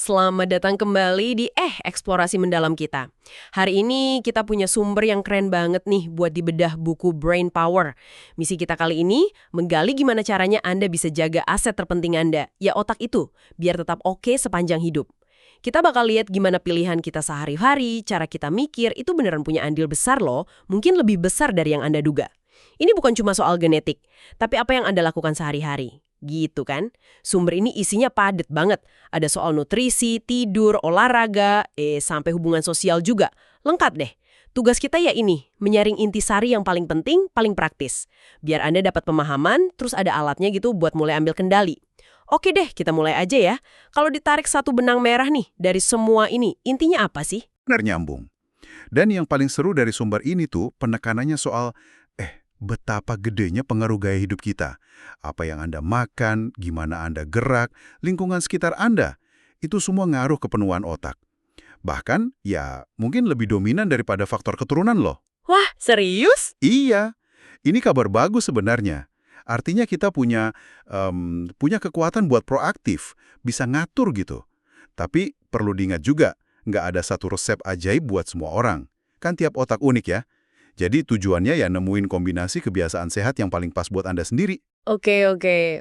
Selamat datang kembali di Eksplorasi Mendalam kita. Hari ini kita punya sumber yang keren banget nih buat dibedah buku Brain Power. Misi kita kali ini menggali gimana caranya Anda bisa jaga aset terpenting Anda, ya otak itu, biar tetap oke sepanjang hidup. Kita bakal lihat gimana pilihan kita sehari-hari, cara kita mikir, itu beneran punya andil besar loh, mungkin lebih besar dari yang Anda duga. Ini bukan cuma soal genetik, tapi apa yang Anda lakukan sehari-hari. Gitu kan? Sumber ini isinya padat banget. Ada soal nutrisi, tidur, olahraga, sampai hubungan sosial juga. Lengkap deh. Tugas kita ya ini, menyaring intisari yang paling penting, paling praktis. Biar Anda dapat pemahaman, terus ada alatnya gitu buat mulai ambil kendali. Oke deh, kita mulai aja ya. Kalau ditarik satu benang merah nih, dari semua ini, intinya apa sih? Benar nyambung. Dan yang paling seru dari sumber ini tuh penekanannya soal betapa gedenya pengaruh gaya hidup kita. Apa yang Anda makan, gimana Anda gerak, lingkungan sekitar Anda. Itu semua ngaruh ke penuaan otak. Bahkan, ya mungkin lebih dominan daripada faktor keturunan loh. Wah, serius? Iya, ini kabar bagus sebenarnya. Artinya kita punya kekuatan buat proaktif, bisa ngatur gitu. Tapi perlu diingat juga, nggak ada satu resep ajaib buat semua orang. Kan tiap otak unik ya. Jadi tujuannya ya nemuin kombinasi kebiasaan sehat yang paling pas buat Anda sendiri. Oke,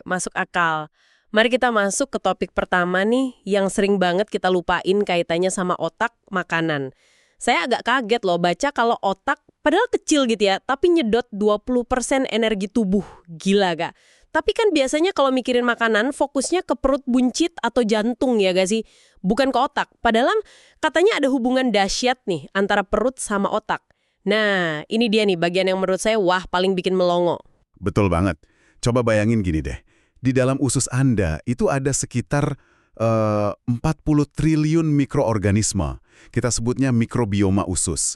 masuk akal. Mari kita masuk ke topik pertama nih, yang sering banget kita lupain kaitannya sama otak, makanan. Saya agak kaget loh baca kalau otak, padahal kecil gitu ya, tapi nyedot 20% energi tubuh. Gila gak? Tapi kan biasanya kalau mikirin makanan, fokusnya ke perut buncit atau jantung ya gak sih? Bukan ke otak. Padahal katanya ada hubungan dahsyat nih antara perut sama otak. Nah, ini dia nih bagian yang menurut saya paling bikin melongo. Betul banget. Coba bayangin gini deh. Di dalam usus Anda itu ada sekitar 40 triliun mikroorganisme. Kita sebutnya mikrobioma usus.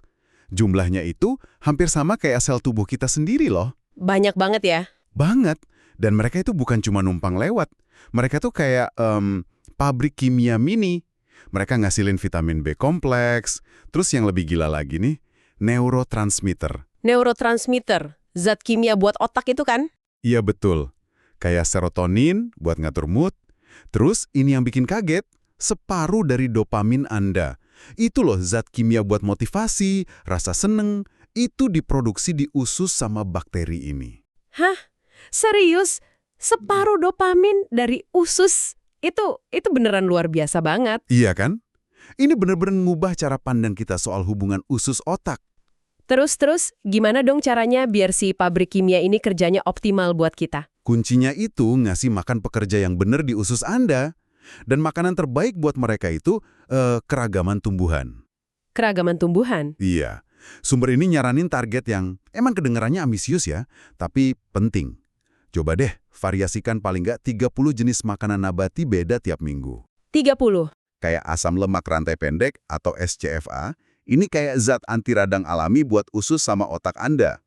Jumlahnya itu hampir sama kayak sel tubuh kita sendiri loh. Banyak banget ya? Banget. Dan mereka itu bukan cuma numpang lewat. Mereka tuh kayak pabrik kimia mini. Mereka ngasilin vitamin B kompleks. Terus yang lebih gila lagi nih, neurotransmitter. Neurotransmitter, zat kimia buat otak itu kan? Iya betul. Kayak serotonin buat ngatur mood. Terus ini yang bikin kaget, separuh dari dopamin Anda. Itu loh zat kimia buat motivasi, rasa seneng, itu diproduksi di usus sama bakteri ini. Hah? Serius? Separuh dopamin dari usus? Itu beneran luar biasa banget. Iya kan? Ini bener-bener ngubah cara pandang kita soal hubungan usus otak. Terus, gimana dong caranya biar si pabrik kimia ini kerjanya optimal buat kita? Kuncinya itu ngasih makan pekerja yang bener di usus Anda. Dan makanan terbaik buat mereka itu keragaman tumbuhan. Keragaman tumbuhan? Iya. Sumber ini nyaranin target yang emang kedengarannya ambisius ya, tapi penting. Coba deh, variasikan paling nggak 30 jenis makanan nabati beda tiap minggu. 30? Kayak asam lemak rantai pendek atau SCFA, ini kayak zat anti radang alami buat usus sama otak Anda.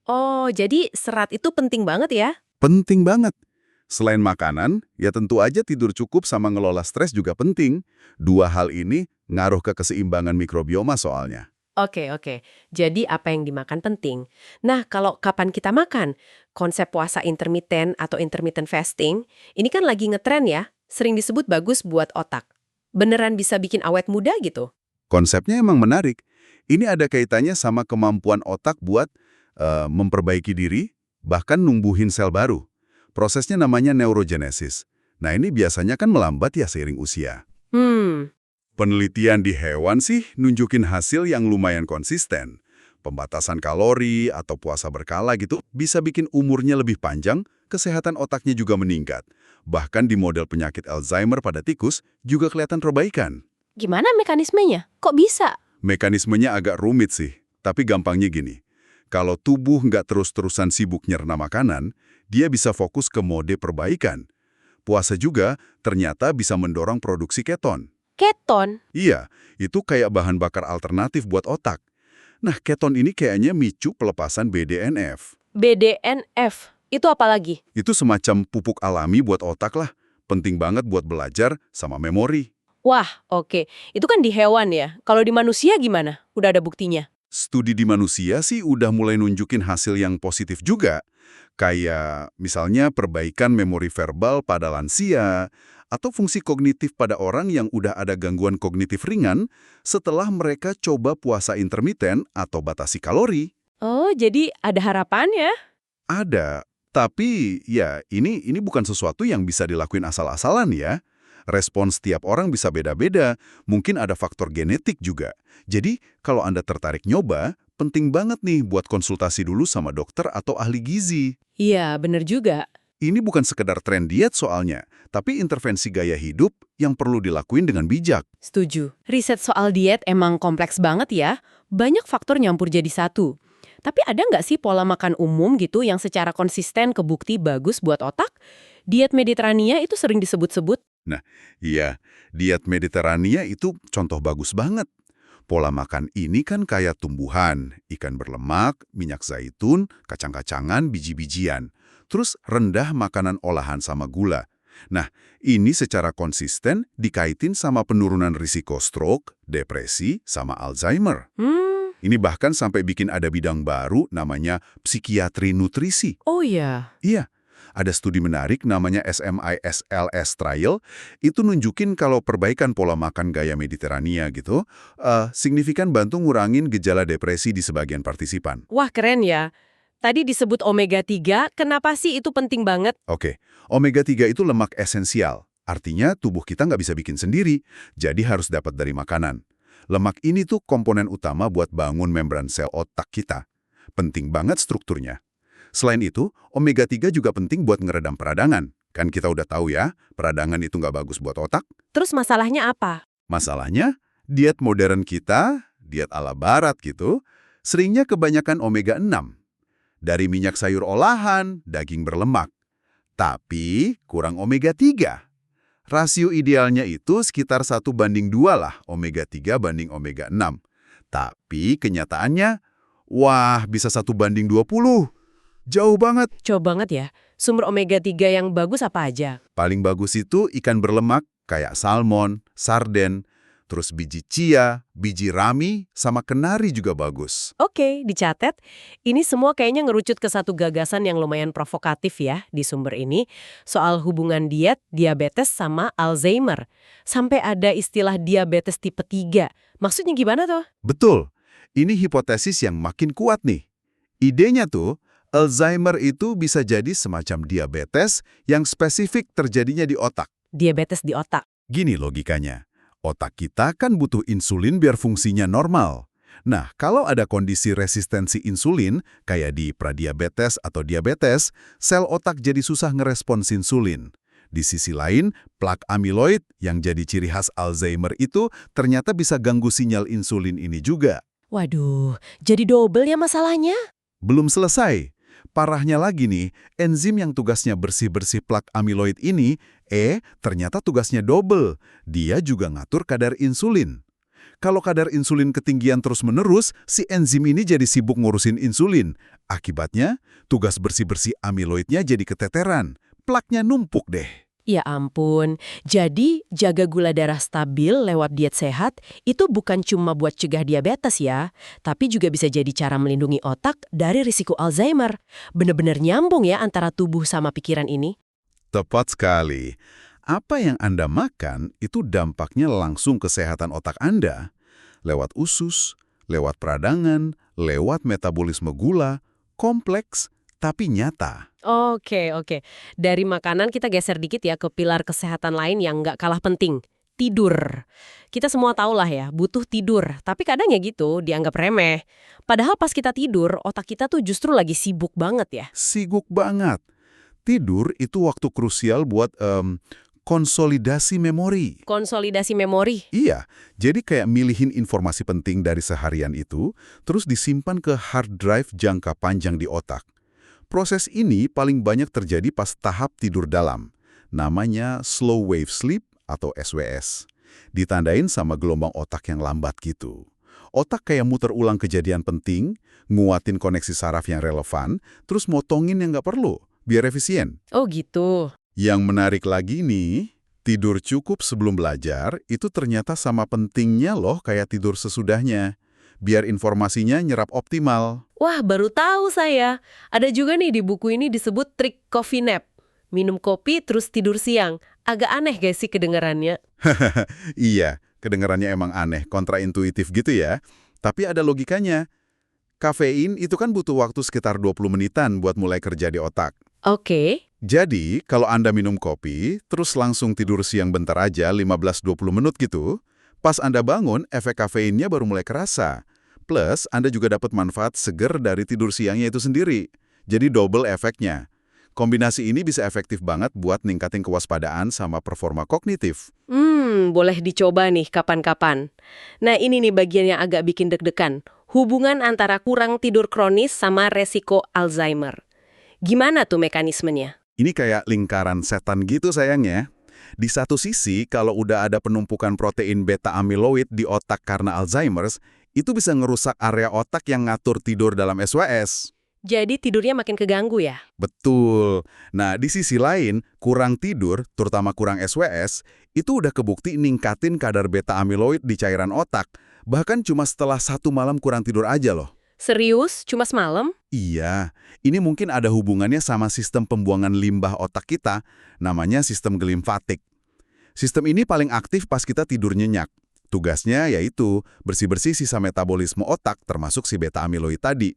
Oh, jadi serat itu penting banget ya? Penting banget. Selain makanan, ya tentu aja tidur cukup sama ngelola stres juga penting. Dua hal ini ngaruh ke keseimbangan mikrobioma soalnya. Oke. Jadi apa yang dimakan penting. Nah, kalau kapan kita makan? Konsep puasa intermittent atau intermittent fasting, ini kan lagi ngetren ya, sering disebut bagus buat otak. Beneran bisa bikin awet muda gitu? Konsepnya emang menarik. Ini ada kaitannya sama kemampuan otak buat memperbaiki diri, bahkan numbuhin sel baru. Prosesnya namanya neurogenesis. Nah ini biasanya kan melambat ya seiring usia. Penelitian di hewan sih nunjukin hasil yang lumayan konsisten. Pembatasan kalori atau puasa berkala gitu bisa bikin umurnya lebih panjang, kesehatan otaknya juga meningkat. Bahkan di model penyakit Alzheimer pada tikus juga kelihatan perbaikan. Gimana mekanismenya? Kok bisa? Mekanismenya agak rumit sih, tapi gampangnya gini. Kalau tubuh nggak terus-terusan sibuk nyerna makanan, dia bisa fokus ke mode perbaikan. Puasa juga ternyata bisa mendorong produksi keton. Keton? Iya, itu kayak bahan bakar alternatif buat otak. Nah, keton ini kayaknya micu pelepasan BDNF. BDNF? Itu apa lagi? Itu semacam pupuk alami buat otak lah. Penting banget buat belajar sama memori. Wah, oke. Itu kan di hewan ya. Kalau di manusia gimana? Udah ada buktinya? Studi di manusia sih udah mulai nunjukin hasil yang positif juga. Kayak misalnya perbaikan memori verbal pada lansia, atau fungsi kognitif pada orang yang udah ada gangguan kognitif ringan setelah mereka coba puasa intermiten atau batasi kalori. Oh, jadi ada harapan ya? Ada, tapi ya ini bukan sesuatu yang bisa dilakuin asal-asalan ya. Respons tiap orang bisa beda-beda, mungkin ada faktor genetik juga. Jadi, kalau Anda tertarik nyoba, penting banget nih buat konsultasi dulu sama dokter atau ahli gizi. Iya, bener juga. Ini bukan sekedar tren diet soalnya, tapi intervensi gaya hidup yang perlu dilakuin dengan bijak. Setuju. Riset soal diet emang kompleks banget ya. Banyak faktor nyampur jadi satu. Tapi ada nggak sih pola makan umum gitu yang secara konsisten kebukti bagus buat otak? Diet Mediterania itu sering disebut-sebut. Nah, iya, diet Mediterania itu contoh bagus banget. Pola makan ini kan kaya tumbuhan, ikan berlemak, minyak zaitun, kacang-kacangan, biji-bijian. Terus rendah makanan olahan sama gula. Nah, ini secara konsisten dikaitin sama penurunan risiko stroke, depresi, sama Alzheimer. Ini bahkan sampai bikin ada bidang baru namanya psikiatri nutrisi. Oh ya. Iya, ada studi menarik namanya SMISLS Trial, itu nunjukin kalau perbaikan pola makan gaya Mediterania gitu, signifikan bantu ngurangin gejala depresi di sebagian partisipan. Wah, keren ya. Tadi disebut omega 3, kenapa sih itu penting banget? Oke, omega 3 itu lemak esensial. Artinya tubuh kita nggak bisa bikin sendiri, jadi harus dapat dari makanan. Lemak ini tuh komponen utama buat bangun membran sel otak kita. Penting banget strukturnya. Selain itu, omega 3 juga penting buat ngeredam peradangan. Kan kita udah tahu ya, peradangan itu nggak bagus buat otak. Terus masalahnya apa? Masalahnya, diet modern kita, diet ala barat gitu, seringnya kebanyakan omega 6. Dari minyak sayur olahan, daging berlemak. Tapi kurang omega 3. Rasio idealnya itu sekitar 1:2 lah, omega 3 banding omega 6. Tapi kenyataannya, wah bisa 1:20. Jauh banget. Jauh banget ya. Sumber omega 3 yang bagus apa aja? Paling bagus itu ikan berlemak kayak salmon, sarden, terus biji chia, biji rami, sama kenari juga bagus. Oke, dicatat. Ini semua kayaknya ngerucut ke satu gagasan yang lumayan provokatif ya di sumber ini, soal hubungan diet, diabetes, sama Alzheimer. Sampai ada istilah diabetes tipe 3. Maksudnya gimana tuh? Betul. Ini hipotesis yang makin kuat nih. Idenya tuh, Alzheimer itu bisa jadi semacam diabetes yang spesifik terjadinya di otak. Diabetes di otak. Gini logikanya. Otak kita kan butuh insulin biar fungsinya normal. Nah, kalau ada kondisi resistensi insulin, kayak di pradiabetes atau diabetes, sel otak jadi susah ngerespons insulin. Di sisi lain, plak amiloid yang jadi ciri khas Alzheimer itu ternyata bisa ganggu sinyal insulin ini juga. Waduh, jadi double ya masalahnya? Belum selesai. Parahnya lagi nih, enzim yang tugasnya bersih-bersih plak amiloid ini, ternyata tugasnya double. Dia juga ngatur kadar insulin. Kalau kadar insulin ketinggian terus-menerus, si enzim ini jadi sibuk ngurusin insulin. Akibatnya, tugas bersih-bersih amiloidnya jadi keteteran. Plaknya numpuk deh. Ya ampun, jadi jaga gula darah stabil lewat diet sehat itu bukan cuma buat cegah diabetes ya, tapi juga bisa jadi cara melindungi otak dari risiko Alzheimer. Bener-bener nyambung ya antara tubuh sama pikiran ini. Tepat sekali. Apa yang Anda makan itu dampaknya langsung kesehatan otak Anda. Lewat usus, lewat peradangan, lewat metabolisme gula, kompleks, tapi nyata. Oke. Dari makanan kita geser dikit ya ke pilar kesehatan lain yang nggak kalah penting. Tidur. Kita semua tahu lah ya, butuh tidur. Tapi kadang ya gitu, dianggap remeh. Padahal pas kita tidur, otak kita tuh justru lagi sibuk banget ya. Sibuk banget. Tidur itu waktu krusial buat konsolidasi memori. Konsolidasi memori. Iya, jadi kayak milihin informasi penting dari seharian itu, terus disimpan ke hard drive jangka panjang di otak. Proses ini paling banyak terjadi pas tahap tidur dalam. Namanya slow wave sleep atau SWS. Ditandain sama gelombang otak yang lambat gitu. Otak kayak muter ulang kejadian penting, nguatin koneksi saraf yang relevan, terus motongin yang nggak perlu, biar efisien. Oh gitu. Yang menarik lagi nih, tidur cukup sebelum belajar itu ternyata sama pentingnya loh kayak tidur sesudahnya. Biar informasinya nyerap optimal. Wah, baru tahu saya. Ada juga nih di buku ini disebut trik coffee nap. Minum kopi terus tidur siang. Agak aneh gak sih kedengarannya? Iya, kedengarannya emang aneh, kontraintuitif gitu ya. Tapi ada logikanya. Kafein itu kan butuh waktu sekitar 20 menitan buat mulai kerja di otak. Oke. Jadi, kalau Anda minum kopi, terus langsung tidur siang bentar aja, 15-20 menit gitu, pas Anda bangun, efek kafeinnya baru mulai kerasa. Plus, Anda juga dapat manfaat seger dari tidur siangnya itu sendiri. Jadi double efeknya. Kombinasi ini bisa efektif banget buat ningkatin kewaspadaan sama performa kognitif. Boleh dicoba nih kapan-kapan. Nah, ini nih bagian yang agak bikin deg-degan. Hubungan antara kurang tidur kronis sama resiko Alzheimer. Gimana tuh mekanismenya? Ini kayak lingkaran setan gitu sayangnya. Di satu sisi, kalau udah ada penumpukan protein beta amyloid di otak karena Alzheimer's, itu bisa ngerusak area otak yang ngatur tidur dalam SWS. Jadi tidurnya makin keganggu ya? Betul. Nah, di sisi lain, kurang tidur, terutama kurang SWS, itu udah kebukti ningkatin kadar beta amyloid di cairan otak. Bahkan cuma setelah 1 malam kurang tidur aja loh. Serius? Cuma semalam? Iya, ini mungkin ada hubungannya sama sistem pembuangan limbah otak kita, namanya sistem gelimfatik. Sistem ini paling aktif pas kita tidur nyenyak. Tugasnya yaitu bersih-bersih sisa metabolisme otak termasuk si beta amyloid tadi.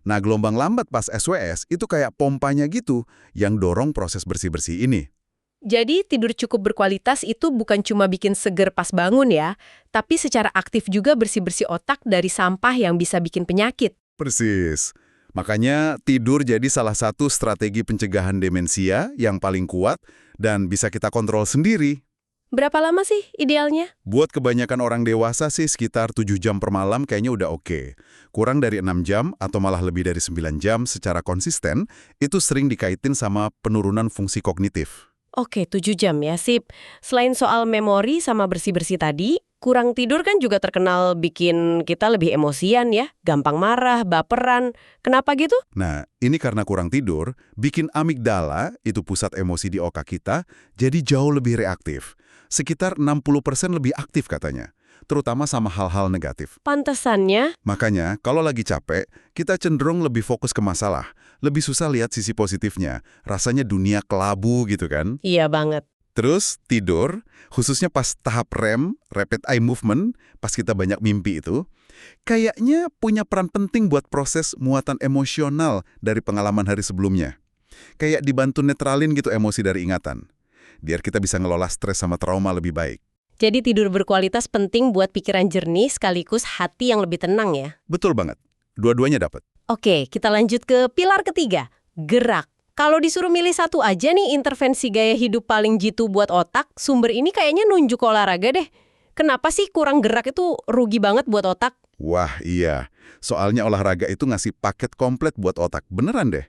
Nah, gelombang lambat pas SWS itu kayak pompanya gitu yang dorong proses bersih-bersih ini. Jadi tidur cukup berkualitas itu bukan cuma bikin seger pas bangun ya, tapi secara aktif juga bersih-bersih otak dari sampah yang bisa bikin penyakit. Persis. Makanya tidur jadi salah satu strategi pencegahan demensia yang paling kuat dan bisa kita kontrol sendiri. Berapa lama sih idealnya? Buat kebanyakan orang dewasa sih sekitar 7 jam per malam kayaknya udah oke. Kurang dari 6 jam atau malah lebih dari 9 jam secara konsisten, itu sering dikaitin sama penurunan fungsi kognitif. Oke, 7 jam ya, sip. Selain soal memori sama bersih-bersih tadi, kurang tidur kan juga terkenal bikin kita lebih emosian ya, gampang marah, baperan. Kenapa gitu? Nah, ini karena kurang tidur, bikin amigdala, itu pusat emosi di otak kita, jadi jauh lebih reaktif. Sekitar 60% lebih aktif katanya, terutama sama hal-hal negatif. Pantesannya, Makanya, kalau lagi capek, kita cenderung lebih fokus ke masalah, lebih susah lihat sisi positifnya, rasanya dunia kelabu gitu kan. iya banget. Terus, tidur, khususnya pas tahap REM, Rapid Eye Movement, pas kita banyak mimpi itu, kayaknya punya peran penting buat proses muatan emosional dari pengalaman hari sebelumnya. Kayak dibantu netralin gitu emosi dari ingatan. Biar kita bisa ngelola stres sama trauma lebih baik. Jadi tidur berkualitas penting buat pikiran jernih sekaligus hati yang lebih tenang ya. Betul banget. Dua-duanya dapat. Oke, kita lanjut ke pilar ketiga, gerak. Kalau disuruh milih satu aja nih intervensi gaya hidup paling jitu buat otak, sumber ini kayaknya nunjuk olahraga deh. Kenapa sih kurang gerak itu rugi banget buat otak? Wah, iya. Soalnya olahraga itu ngasih paket komplit buat otak. Beneran deh.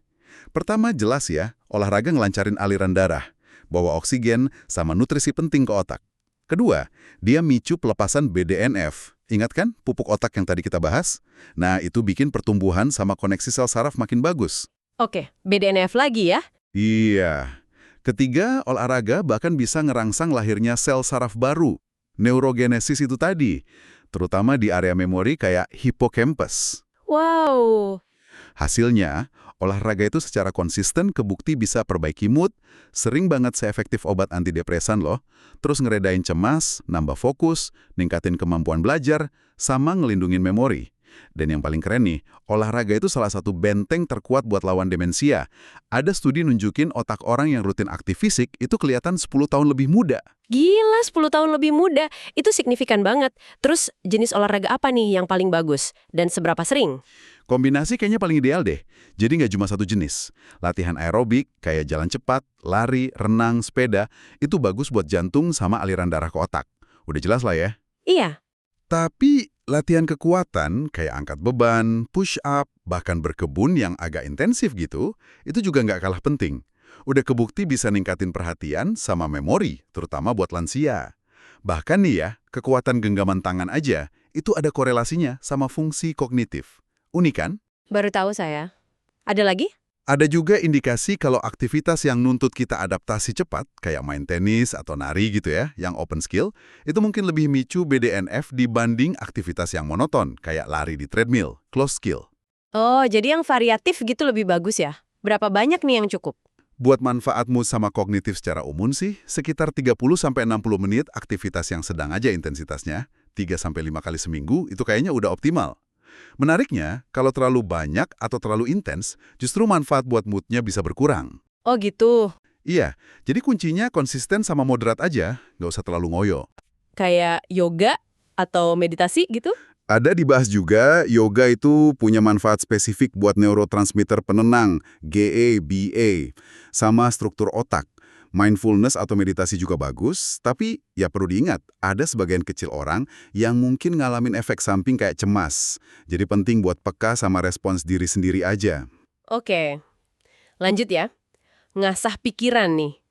Pertama, jelas ya, olahraga ngelancarin aliran darah, bawa oksigen sama nutrisi penting ke otak. Kedua, dia micu pelepasan BDNF. Ingat kan pupuk otak yang tadi kita bahas? Nah, itu bikin pertumbuhan sama koneksi sel saraf makin bagus. Oke, BDNF lagi ya. Iya. Ketiga, olahraga bahkan bisa ngerangsang lahirnya sel saraf baru. Neurogenesis itu tadi, terutama di area memori kayak hippocampus. Wow. Hasilnya, olahraga itu secara konsisten kebukti bisa perbaiki mood, sering banget seefektif obat antidepresan loh, terus ngeredain cemas, nambah fokus, ningkatin kemampuan belajar, sama ngelindungin memori. Dan yang paling keren nih, olahraga itu salah satu benteng terkuat buat lawan demensia. Ada studi nunjukin otak orang yang rutin aktif fisik itu kelihatan 10 tahun lebih muda. Gila, 10 tahun lebih muda. Itu signifikan banget. Terus jenis olahraga apa nih yang paling bagus? Dan seberapa sering? Kombinasi kayaknya paling ideal deh. Jadi nggak cuma satu jenis. Latihan aerobik, kayak jalan cepat, lari, renang, sepeda, itu bagus buat jantung sama aliran darah ke otak. Udah jelas lah ya. Iya. Tapi latihan kekuatan, kayak angkat beban, push up, bahkan berkebun yang agak intensif gitu, itu juga nggak kalah penting. Udah kebukti bisa ningkatin perhatian sama memori, terutama buat lansia. Bahkan nih ya, kekuatan genggaman tangan aja, itu ada korelasinya sama fungsi kognitif. Unik kan? Baru tahu saya. Ada lagi? Ada juga indikasi kalau aktivitas yang nuntut kita adaptasi cepat, kayak main tenis atau nari gitu ya, yang open skill, itu mungkin lebih micu BDNF dibanding aktivitas yang monoton, kayak lari di treadmill, closed skill. Oh, jadi yang variatif gitu lebih bagus ya? Berapa banyak nih yang cukup? Buat manfaat mood sama kognitif secara umum sih, sekitar 30-60 menit aktivitas yang sedang aja intensitasnya, 3-5 kali seminggu, itu kayaknya udah optimal. Menariknya, kalau terlalu banyak atau terlalu intens, justru manfaat buat moodnya bisa berkurang. Oh gitu. Iya, jadi kuncinya konsisten sama moderat aja, nggak usah terlalu ngoyo. Kayak yoga atau meditasi gitu? Ada dibahas juga, yoga itu punya manfaat spesifik buat neurotransmitter penenang, GA, BA, sama struktur otak. Mindfulness atau meditasi juga bagus, tapi ya perlu diingat, ada sebagian kecil orang yang mungkin ngalamin efek samping kayak cemas. Jadi penting buat peka sama respons diri sendiri aja. Oke, lanjut ya. Ngasah pikiran nih.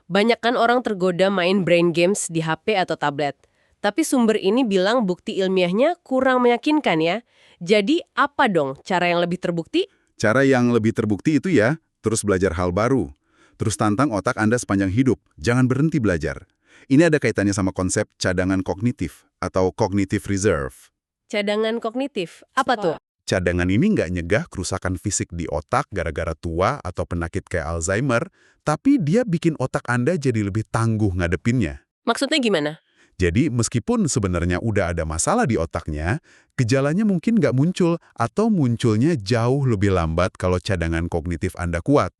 Banyak kan orang tergoda main brain games di HP atau tablet. Tapi sumber ini bilang bukti ilmiahnya kurang meyakinkan ya. Jadi apa dong cara yang lebih terbukti? Cara yang lebih terbukti itu ya, terus belajar hal baru. Terus tantang otak Anda sepanjang hidup, jangan berhenti belajar. Ini ada kaitannya sama konsep cadangan kognitif atau cognitive reserve. Cadangan kognitif, apa tuh? Cadangan ini nggak nyegah kerusakan fisik di otak gara-gara tua atau penyakit kayak Alzheimer, tapi dia bikin otak Anda jadi lebih tangguh ngadepinnya. Maksudnya gimana? Jadi meskipun sebenarnya udah ada masalah di otaknya, gejalanya mungkin nggak muncul atau munculnya jauh lebih lambat kalau cadangan kognitif Anda kuat.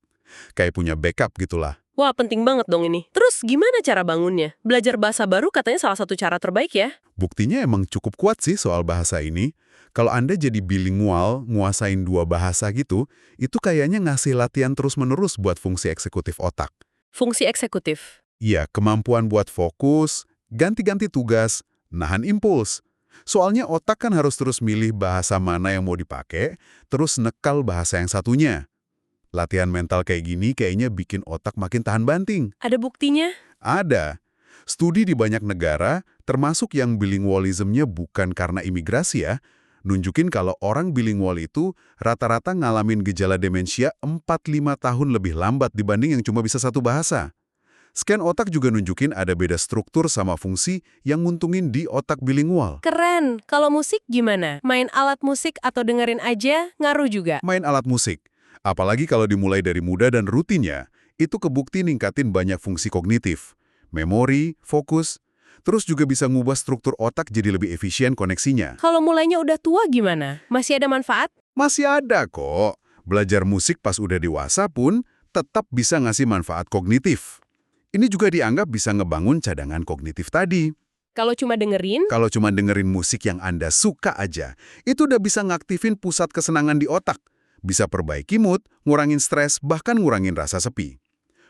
Kayak punya backup gitulah. Wah, penting banget dong ini. Terus gimana cara bangunnya? Belajar bahasa baru katanya salah satu cara terbaik ya? Buktinya emang cukup kuat sih soal bahasa ini. Kalau Anda jadi bilingual, nguasain 2 bahasa gitu, itu kayaknya ngasih latihan terus-menerus buat fungsi eksekutif otak. Fungsi eksekutif. Iya, kemampuan buat fokus, ganti-ganti tugas, nahan impuls. Soalnya otak kan harus terus milih bahasa mana yang mau dipakai, terus nekal bahasa yang satunya. Latihan mental kayak gini kayaknya bikin otak makin tahan banting. Ada buktinya? Ada. Studi di banyak negara, termasuk yang bilingualismnya bukan karena imigrasi ya, nunjukin kalau orang bilingual itu rata-rata ngalamin gejala demensia 4-5 tahun lebih lambat dibanding yang cuma bisa satu bahasa. Scan otak juga nunjukin ada beda struktur sama fungsi yang nguntungin di otak bilingual. Keren. Kalau musik gimana? Main alat musik atau dengerin aja ngaruh juga? Main alat musik, apalagi kalau dimulai dari muda dan rutinnya, itu kebukti ningkatin banyak fungsi kognitif. Memori, fokus, terus juga bisa ngubah struktur otak jadi lebih efisien koneksinya. Kalau mulainya udah tua gimana? Masih ada manfaat? Masih ada kok. Belajar musik pas udah dewasa pun tetap bisa ngasih manfaat kognitif. Ini juga dianggap bisa ngebangun cadangan kognitif tadi. Kalau cuma dengerin? Kalau cuma dengerin musik yang Anda suka aja, itu udah bisa ngaktifin pusat kesenangan di otak. Bisa perbaiki mood, ngurangin stres, bahkan ngurangin rasa sepi.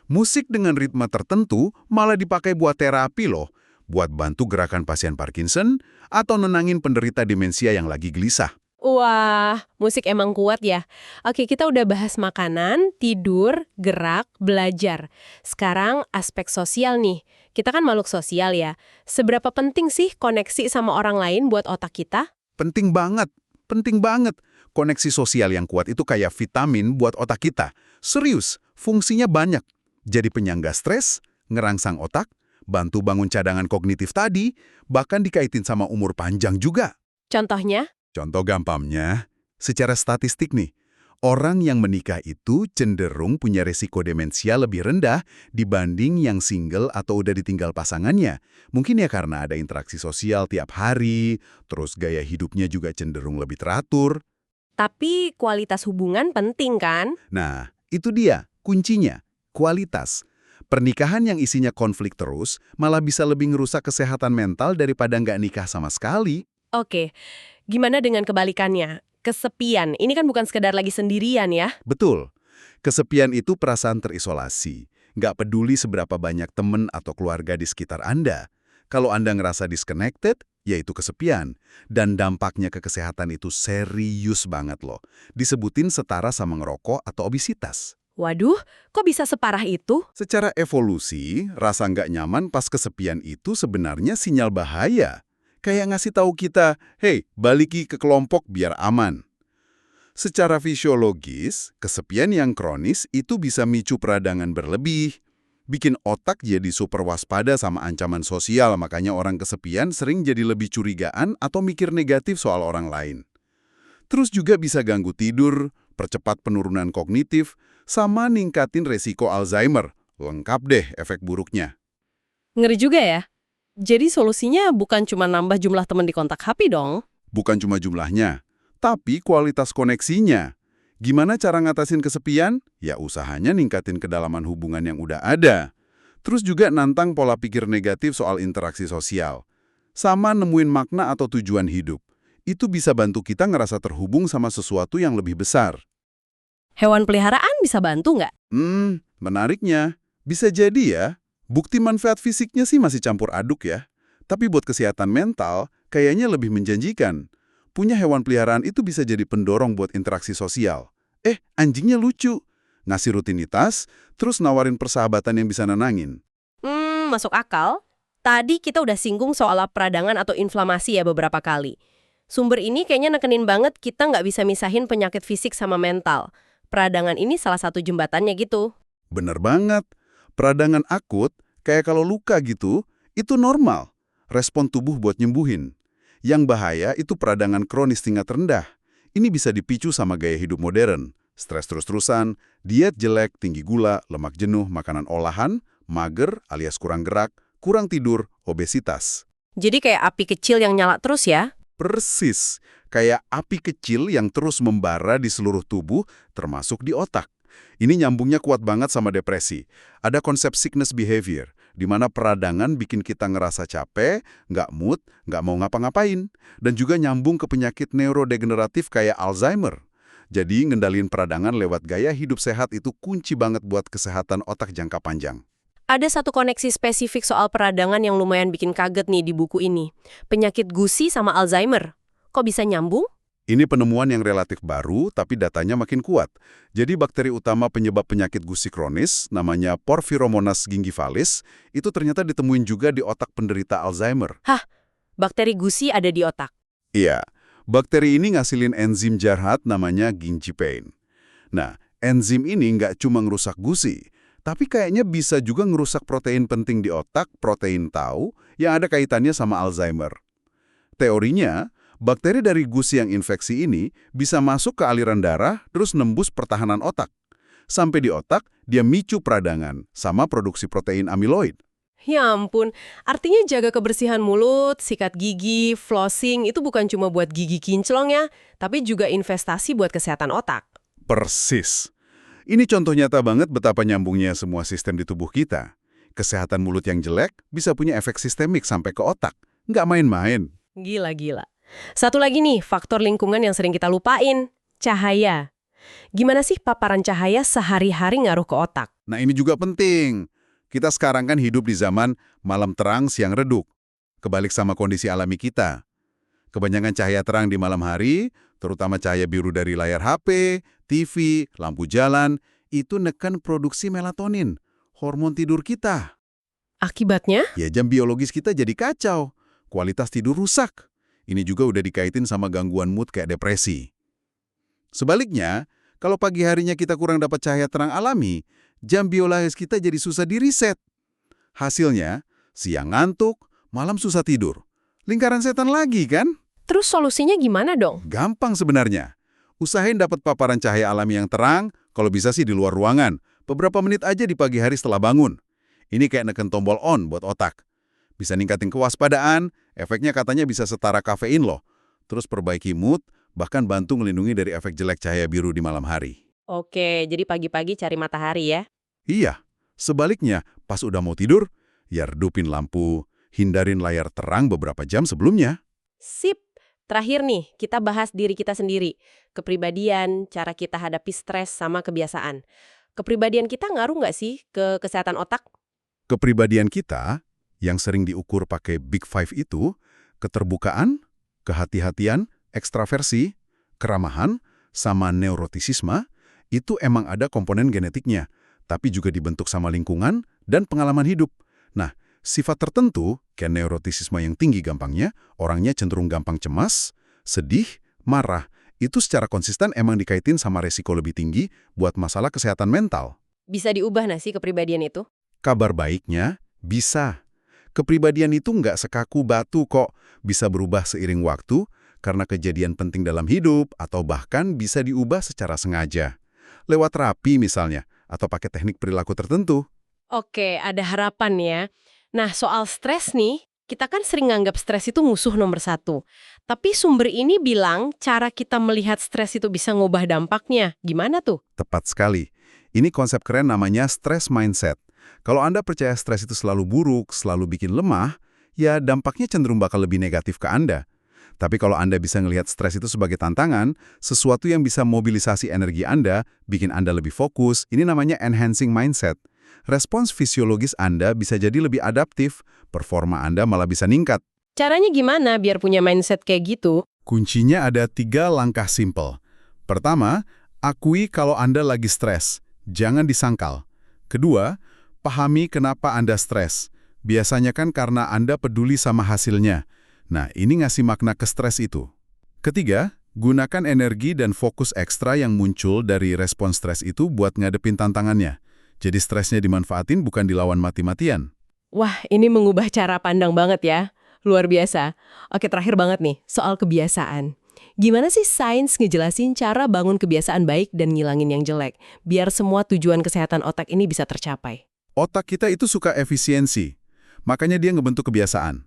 Musik dengan ritme tertentu malah dipakai buat terapi loh, buat bantu gerakan pasien Parkinson atau nenangin penderita demensia yang lagi gelisah. Wah, musik emang kuat ya. Oke, kita udah bahas makanan, tidur, gerak, belajar. Sekarang aspek sosial nih. Kita kan makhluk sosial ya. Seberapa penting sih koneksi sama orang lain buat otak kita? Penting banget, penting banget. Koneksi sosial yang kuat itu kayak vitamin buat otak kita. Serius, fungsinya banyak. Jadi penyangga stres, ngerangsang otak, bantu bangun cadangan kognitif tadi, bahkan dikaitin sama umur panjang juga. Contohnya? Contoh gampangnya, secara statistik nih, orang yang menikah itu cenderung punya resiko demensia lebih rendah dibanding yang single atau udah ditinggal pasangannya. Mungkin ya karena ada interaksi sosial tiap hari, terus gaya hidupnya juga cenderung lebih teratur. Tapi kualitas hubungan penting kan? Nah, itu dia kuncinya, kualitas. Pernikahan yang isinya konflik terus malah bisa lebih ngerusak kesehatan mental daripada nggak nikah sama sekali. Oke, gimana dengan kebalikannya? Kesepian, ini kan bukan sekedar lagi sendirian ya? Betul. Kesepian itu perasaan terisolasi. Nggak peduli seberapa banyak teman atau keluarga di sekitar Anda. Kalau Anda ngerasa disconnected, yaitu kesepian. Dan dampaknya ke kesehatan itu serius banget loh. Disebutin setara sama ngerokok atau obesitas. Waduh, kok bisa separah itu? Secara evolusi, rasa nggak nyaman pas kesepian itu sebenarnya sinyal bahaya. Kayak ngasih tahu kita, hey, baliki ke kelompok biar aman. Secara fisiologis, kesepian yang kronis itu bisa micu peradangan berlebih, bikin otak jadi super waspada sama ancaman sosial, makanya orang kesepian sering jadi lebih curigaan atau mikir negatif soal orang lain. Terus juga bisa ganggu tidur, percepat penurunan kognitif, sama ningkatin resiko Alzheimer. Lengkap deh efek buruknya. Ngeri juga ya. Jadi solusinya bukan cuma nambah jumlah teman di kontak HP dong. Bukan cuma jumlahnya, tapi kualitas koneksinya. Gimana cara ngatasin kesepian? Ya usahanya ningkatin kedalaman hubungan yang udah ada. Terus juga nantang pola pikir negatif soal interaksi sosial. Sama nemuin makna atau tujuan hidup. Itu bisa bantu kita ngerasa terhubung sama sesuatu yang lebih besar. Hewan peliharaan bisa bantu nggak? Menariknya. Bisa jadi ya, bukti manfaat fisiknya sih masih campur aduk ya. Tapi buat kesehatan mental, kayaknya lebih menjanjikan. Punya hewan peliharaan itu bisa jadi pendorong buat interaksi sosial. Anjingnya lucu. Ngasih rutinitas, terus nawarin persahabatan yang bisa nenangin. Masuk akal. Tadi kita udah singgung soal peradangan atau inflamasi ya beberapa kali. Sumber ini kayaknya nekenin banget kita nggak bisa misahin penyakit fisik sama mental. Peradangan ini salah satu jembatannya gitu. Bener banget. Peradangan akut, kayak kalau luka gitu, itu normal. Respon tubuh buat nyembuhin. Yang bahaya itu peradangan kronis tingkat rendah. Ini bisa dipicu sama gaya hidup modern. Stres terus-terusan, diet jelek, tinggi gula, lemak jenuh, makanan olahan, mager alias kurang gerak, kurang tidur, obesitas. Jadi kayak api kecil yang nyala terus ya? Persis, kayak api kecil yang terus membara di seluruh tubuh, termasuk di otak. Ini nyambungnya kuat banget sama depresi. Ada konsep sickness behavior, di mana peradangan bikin kita ngerasa capek, nggak mood, nggak mau ngapa-ngapain. Dan juga nyambung ke penyakit neurodegeneratif kayak Alzheimer. Jadi ngendalin peradangan lewat gaya hidup sehat itu kunci banget buat kesehatan otak jangka panjang. Ada satu koneksi spesifik soal peradangan yang lumayan bikin kaget nih di buku ini. Penyakit gusi sama Alzheimer. Kok bisa nyambung? Ini penemuan yang relatif baru, tapi datanya makin kuat. Jadi bakteri utama penyebab penyakit gusi kronis, namanya Porphyromonas gingivalis, itu ternyata ditemuin juga di otak penderita Alzheimer. Hah? Bakteri gusi ada di otak? Iya, bakteri ini ngasilin enzim jahat namanya gingipain. Nah, enzim ini nggak cuma ngerusak gusi, tapi kayaknya bisa juga ngerusak protein penting di otak, protein tau, yang ada kaitannya sama Alzheimer. Teorinya, bakteri dari gusi yang infeksi ini bisa masuk ke aliran darah terus nembus pertahanan otak. Sampai di otak, dia micu peradangan sama produksi protein amiloid. Ya ampun, artinya jaga kebersihan mulut, sikat gigi, flossing itu bukan cuma buat gigi kinclong ya, tapi juga investasi buat kesehatan otak. Persis. Ini contoh nyata banget betapa nyambungnya semua sistem di tubuh kita. Kesehatan mulut yang jelek bisa punya efek sistemik sampai ke otak. Nggak main-main. Gila-gila. Satu lagi nih, faktor lingkungan yang sering kita lupain, cahaya. Gimana sih paparan cahaya sehari-hari ngaruh ke otak? Nah ini juga penting. Kita sekarang kan hidup di zaman malam terang, siang redup. Kebalik sama kondisi alami kita. Kebanyakan cahaya terang di malam hari, terutama cahaya biru dari layar HP, TV, lampu jalan, itu neken produksi melatonin, hormon tidur kita. Akibatnya? Ya jam biologis kita jadi kacau, kualitas tidur rusak. Ini juga udah dikaitin sama gangguan mood kayak depresi. Sebaliknya, kalau pagi harinya kita kurang dapat cahaya terang alami, jam biologis kita jadi susah di-reset. Hasilnya, siang ngantuk, malam susah tidur. Lingkaran setan lagi kan? Terus solusinya gimana dong? Gampang sebenarnya. Usahain dapat paparan cahaya alami yang terang, kalau bisa sih di luar ruangan. Beberapa menit aja di pagi hari setelah bangun. Ini kayak neken tombol on buat otak. Bisa ningkatin kewaspadaan, efeknya katanya bisa setara kafein loh. Terus perbaiki mood, bahkan bantu ngelindungi dari efek jelek cahaya biru di malam hari. Oke, jadi pagi-pagi cari matahari ya? Iya, sebaliknya pas udah mau tidur, ya redupin lampu, hindarin layar terang beberapa jam sebelumnya. Sip. Terakhir nih, kita bahas diri kita sendiri. Kepribadian, cara kita hadapi stres sama kebiasaan. Kepribadian kita ngaruh nggak sih ke kesehatan otak? Kepribadian kita yang sering diukur pakai Big Five itu, keterbukaan, kehati-hatian, ekstraversi, keramahan, sama neurotisisme, itu emang ada komponen genetiknya, tapi juga dibentuk sama lingkungan dan pengalaman hidup. Nah, sifat tertentu, kayak neurotisisme yang tinggi gampangnya, orangnya cenderung gampang cemas, sedih, marah, itu secara konsisten emang dikaitin sama resiko lebih tinggi buat masalah kesehatan mental. Bisa diubah nggak sih kepribadian itu? Kabar baiknya, bisa. Kepribadian itu nggak sekaku batu kok, bisa berubah seiring waktu, karena kejadian penting dalam hidup, atau bahkan bisa diubah secara sengaja. Lewat terapi misalnya, atau pakai teknik perilaku tertentu. Oke, ada harapan ya. Nah, soal stres nih, kita kan sering nganggap stres itu musuh nomor satu. Tapi sumber ini bilang cara kita melihat stres itu bisa ngubah dampaknya. Gimana tuh? Tepat sekali. Ini konsep keren namanya stress mindset. Kalau Anda percaya stres itu selalu buruk, selalu bikin lemah, ya dampaknya cenderung bakal lebih negatif ke Anda. Tapi kalau Anda bisa ngelihat stres itu sebagai tantangan, sesuatu yang bisa mobilisasi energi Anda, bikin Anda lebih fokus, ini namanya enhancing mindset. Respons fisiologis Anda bisa jadi lebih adaptif, performa Anda malah bisa ningkat. Caranya gimana biar punya mindset kayak gitu? Kuncinya ada 3 langkah simpel. Pertama, akui kalau Anda lagi stres. Jangan disangkal. Kedua, pahami kenapa Anda stres. Biasanya kan karena Anda peduli sama hasilnya. Nah, ini ngasih makna ke stres itu. Ketiga, gunakan energi dan fokus ekstra yang muncul dari respon stres itu buat ngadepin tantangannya. Jadi stresnya dimanfaatin bukan dilawan mati-matian. Wah, ini mengubah cara pandang banget ya. Luar biasa. Oke, terakhir banget nih, soal kebiasaan. Gimana sih sains ngejelasin cara bangun kebiasaan baik dan ngilangin yang jelek, biar semua tujuan kesehatan otak ini bisa tercapai? Otak kita itu suka efisiensi. Makanya dia ngebentuk kebiasaan.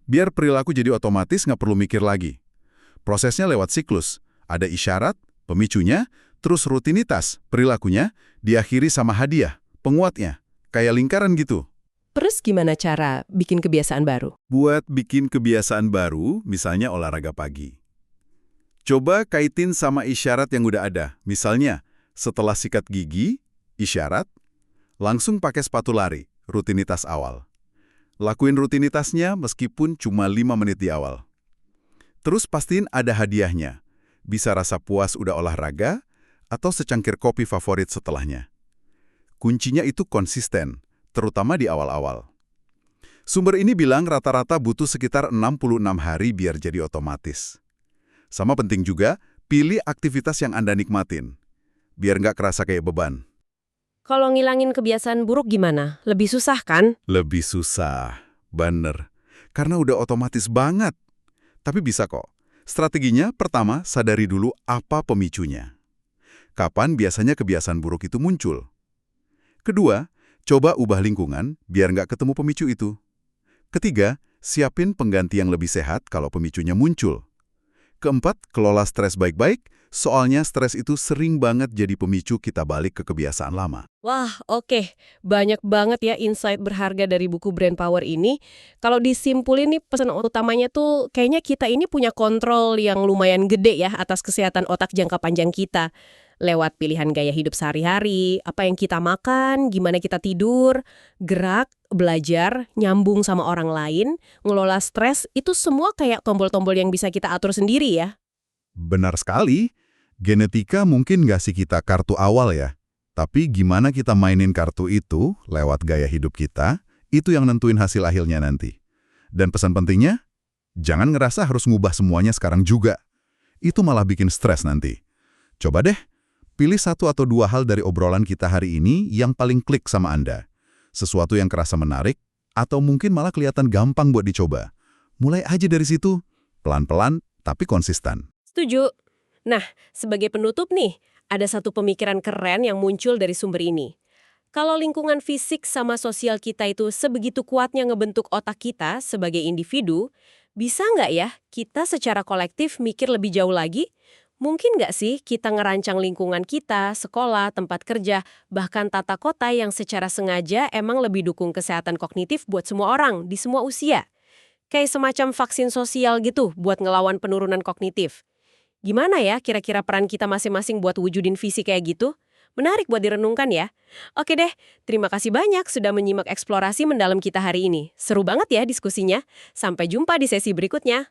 Biar perilaku jadi otomatis nggak perlu mikir lagi. Prosesnya lewat siklus. Ada isyarat, pemicunya, terus rutinitas, perilakunya, diakhiri sama hadiah, penguatnya. Kayak lingkaran gitu. Terus gimana cara bikin kebiasaan baru? Buat bikin kebiasaan baru, misalnya olahraga pagi. Coba kaitin sama isyarat yang udah ada. Misalnya, setelah sikat gigi, isyarat, langsung pakai sepatu lari, rutinitas awal. Lakuin rutinitasnya meskipun cuma 5 menit di awal. Terus pastiin ada hadiahnya. Bisa rasa puas udah olahraga, atau secangkir kopi favorit setelahnya. Kuncinya itu konsisten, terutama di awal-awal. Sumber ini bilang rata-rata butuh sekitar 66 hari biar jadi otomatis. Sama penting juga, pilih aktivitas yang Anda nikmatin, biar nggak kerasa kayak beban. Kalau ngilangin kebiasaan buruk gimana? Lebih susah kan? Lebih susah, bener. Karena udah otomatis banget. Tapi bisa kok. Strateginya, pertama, sadari dulu apa pemicunya. Kapan biasanya kebiasaan buruk itu muncul? Kedua, coba ubah lingkungan biar nggak ketemu pemicu itu. Ketiga, siapin pengganti yang lebih sehat kalau pemicunya muncul. Keempat, kelola stres baik-baik, soalnya stres itu sering banget jadi pemicu kita balik ke kebiasaan lama. Wah, oke. Banyak banget ya insight berharga dari buku Brain Power ini. Kalau disimpulin nih pesan utamanya tuh kayaknya kita ini punya kontrol yang lumayan gede ya atas kesehatan otak jangka panjang kita. Lewat pilihan gaya hidup sehari-hari, apa yang kita makan, gimana kita tidur, gerak, belajar, nyambung sama orang lain, ngelola stres, itu semua kayak tombol-tombol yang bisa kita atur sendiri ya. Benar sekali, genetika mungkin ngasih kita kartu awal ya. Tapi gimana kita mainin kartu itu lewat gaya hidup kita, itu yang nentuin hasil akhirnya nanti. Dan pesan pentingnya, jangan ngerasa harus ngubah semuanya sekarang juga. Itu malah bikin stres nanti. Coba deh, pilih 1 atau 2 hal dari obrolan kita hari ini yang paling klik sama Anda. Sesuatu yang kerasa menarik, atau mungkin malah kelihatan gampang buat dicoba. Mulai aja dari situ, pelan-pelan tapi konsisten. Setuju. Nah, sebagai penutup nih, ada satu pemikiran keren yang muncul dari sumber ini. Kalau lingkungan fisik sama sosial kita itu sebegitu kuatnya ngebentuk otak kita sebagai individu, bisa nggak ya kita secara kolektif mikir lebih jauh lagi? Mungkin nggak sih kita ngerancang lingkungan kita, sekolah, tempat kerja, bahkan tata kota yang secara sengaja emang lebih dukung kesehatan kognitif buat semua orang di semua usia? Kayak semacam vaksin sosial gitu buat ngelawan penurunan kognitif. Gimana ya kira-kira peran kita masing-masing buat wujudin visi kayak gitu? Menarik buat direnungkan ya. Oke deh, terima kasih banyak sudah menyimak eksplorasi mendalam kita hari ini. Seru banget ya diskusinya. Sampai jumpa di sesi berikutnya.